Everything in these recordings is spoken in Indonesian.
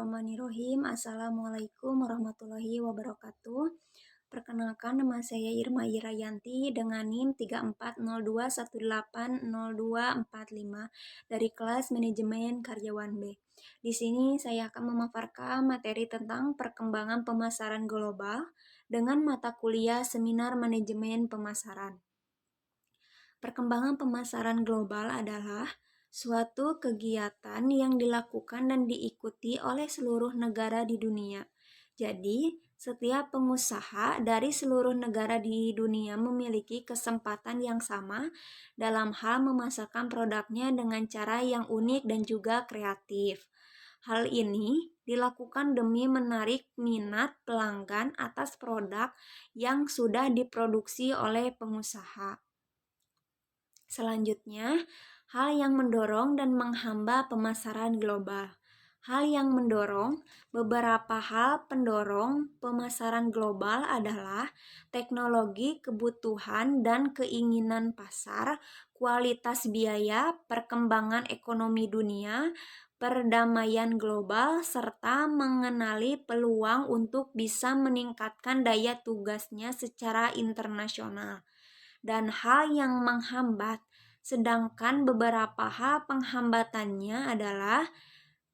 Bismillahirrahmanirrahim. Assalamualaikum warahmatullahi wabarakatuh. Perkenalkan, nama saya Irma Irayanti dengan NIM 3402180245 dari kelas Manajemen Karyawan B. Di sini saya akan memaparkan materi tentang perkembangan pemasaran global dengan mata kuliah Seminar Manajemen Pemasaran. Perkembangan pemasaran global adalah suatu kegiatan yang dilakukan dan diikuti oleh seluruh negara di dunia. Jadi, setiap pengusaha dari seluruh negara di dunia memiliki kesempatan yang sama dalam hal memasarkan produknya dengan cara yang unik dan juga kreatif. Hal ini dilakukan demi menarik minat pelanggan atas produk yang sudah diproduksi oleh pengusaha. Selanjutnya, hal yang mendorong dan menghambat pemasaran global. Hal yang mendorong, beberapa hal pendorong pemasaran global adalah teknologi, kebutuhan dan keinginan pasar, kualitas biaya, perkembangan ekonomi dunia, perdamaian global, serta mengenali peluang untuk bisa meningkatkan daya tugasnya secara internasional. Dan hal yang menghambat, sedangkan beberapa hal penghambatannya adalah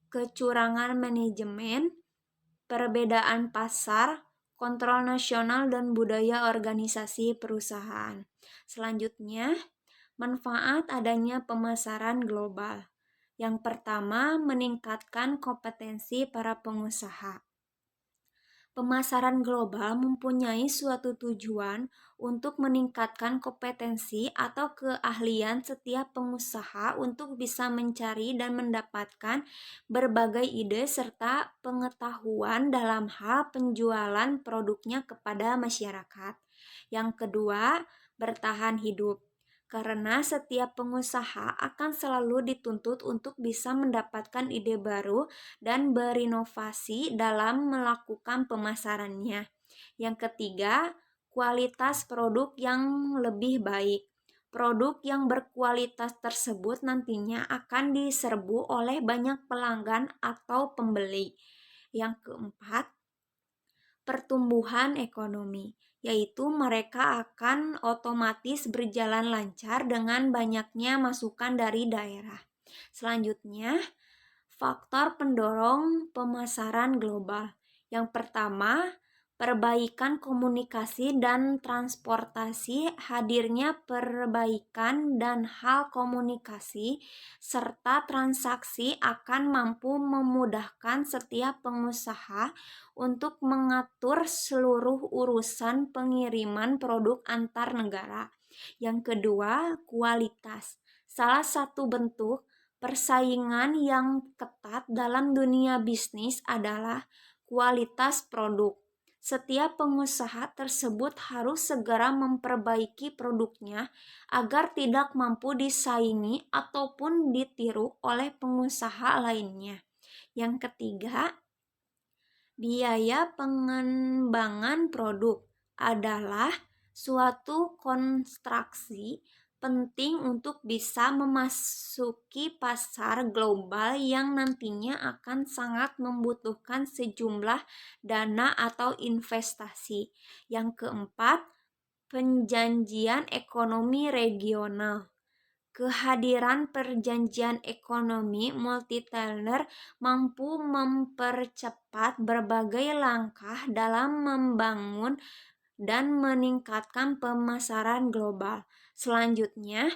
kecurangan manajemen, perbedaan pasar, kontrol nasional, dan budaya organisasi perusahaan. Selanjutnya, manfaat adanya pemasaran global. Yang pertama, meningkatkan kompetensi para pengusaha. Pemasaran global mempunyai suatu tujuan untuk meningkatkan kompetensi atau keahlian setiap pengusaha untuk bisa mencari dan mendapatkan berbagai ide serta pengetahuan dalam hal penjualan produknya kepada masyarakat. Yang kedua, bertahan hidup. Karena setiap pengusaha akan selalu dituntut untuk bisa mendapatkan ide baru dan berinovasi dalam melakukan pemasarannya. Yang ketiga, kualitas produk yang lebih baik. Produk yang berkualitas tersebut nantinya akan diserbu oleh banyak pelanggan atau pembeli. Yang keempat, pertumbuhan ekonomi, yaitu mereka akan otomatis berjalan lancar dengan banyaknya masukan dari daerah. Selanjutnya, faktor pendorong pemasaran global. Yang pertama, perbaikan komunikasi dan transportasi. Hadirnya perbaikan dan hal komunikasi serta transaksi akan mampu memudahkan setiap pengusaha untuk mengatur seluruh urusan pengiriman produk antar negara. Yang kedua, kualitas. Salah satu bentuk persaingan yang ketat dalam dunia bisnis adalah kualitas produk. Setiap pengusaha tersebut harus segera memperbaiki produknya agar tidak mampu disaingi ataupun ditiru oleh pengusaha lainnya. Yang ketiga, biaya pengembangan produk adalah suatu konstruksi penting untuk bisa memasuki pasar global yang nantinya akan sangat membutuhkan sejumlah dana atau investasi. Yang keempat, perjanjian ekonomi regional. Kehadiran perjanjian ekonomi multilateral mampu mempercepat berbagai langkah dalam membangun dan meningkatkan pemasaran global. Selanjutnya,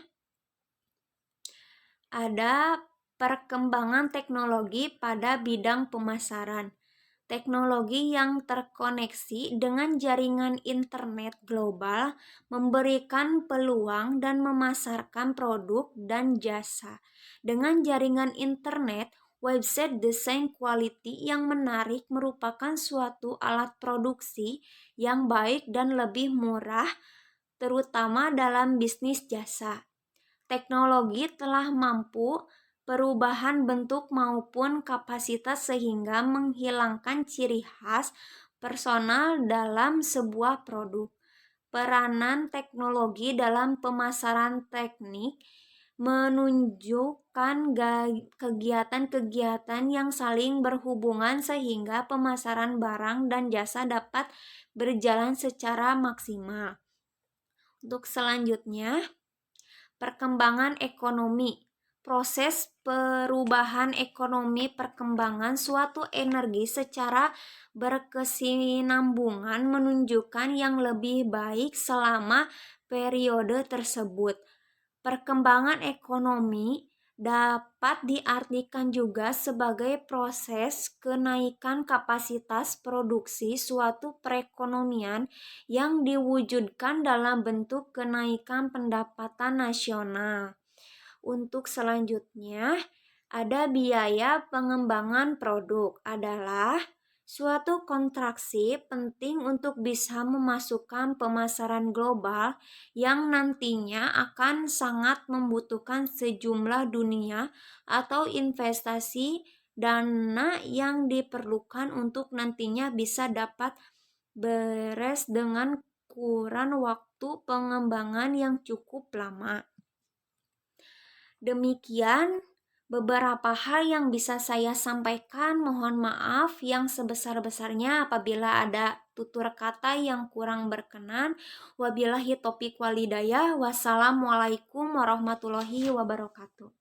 ada perkembangan teknologi pada bidang pemasaran. Teknologi yang terkoneksi dengan jaringan internet global memberikan peluang dan memasarkan produk dan jasa. Dengan jaringan internet, website desain quality yang menarik merupakan suatu alat produksi yang baik dan lebih murah, terutama dalam bisnis jasa. Teknologi telah mampu perubahan bentuk maupun kapasitas sehingga menghilangkan ciri khas personal dalam sebuah produk. Peranan teknologi dalam pemasaran teknik menunjukkan kegiatan-kegiatan yang saling berhubungan sehingga pemasaran barang dan jasa dapat berjalan secara maksimal. Untuk selanjutnya, perkembangan ekonomi. Proses perubahan ekonomi perkembangan suatu energi secara berkesinambungan menunjukkan yang lebih baik selama periode tersebut. Perkembangan ekonomi dapat diartikan juga sebagai proses kenaikan kapasitas produksi suatu perekonomian yang diwujudkan dalam bentuk kenaikan pendapatan nasional. Untuk selanjutnya, ada biaya pengembangan produk adalah suatu kontraksi penting untuk bisa memasukkan pemasaran global yang nantinya akan sangat membutuhkan sejumlah dunia atau investasi dana yang diperlukan untuk nantinya bisa dapat beres dengan kurun waktu pengembangan yang cukup lama. Demikian beberapa hal yang bisa saya sampaikan. Mohon maaf yang sebesar-besarnya apabila ada tutur kata yang kurang berkenan. Wabillahi taufiq walhidayah. Wassalamualaikum warahmatullahi wabarakatuh.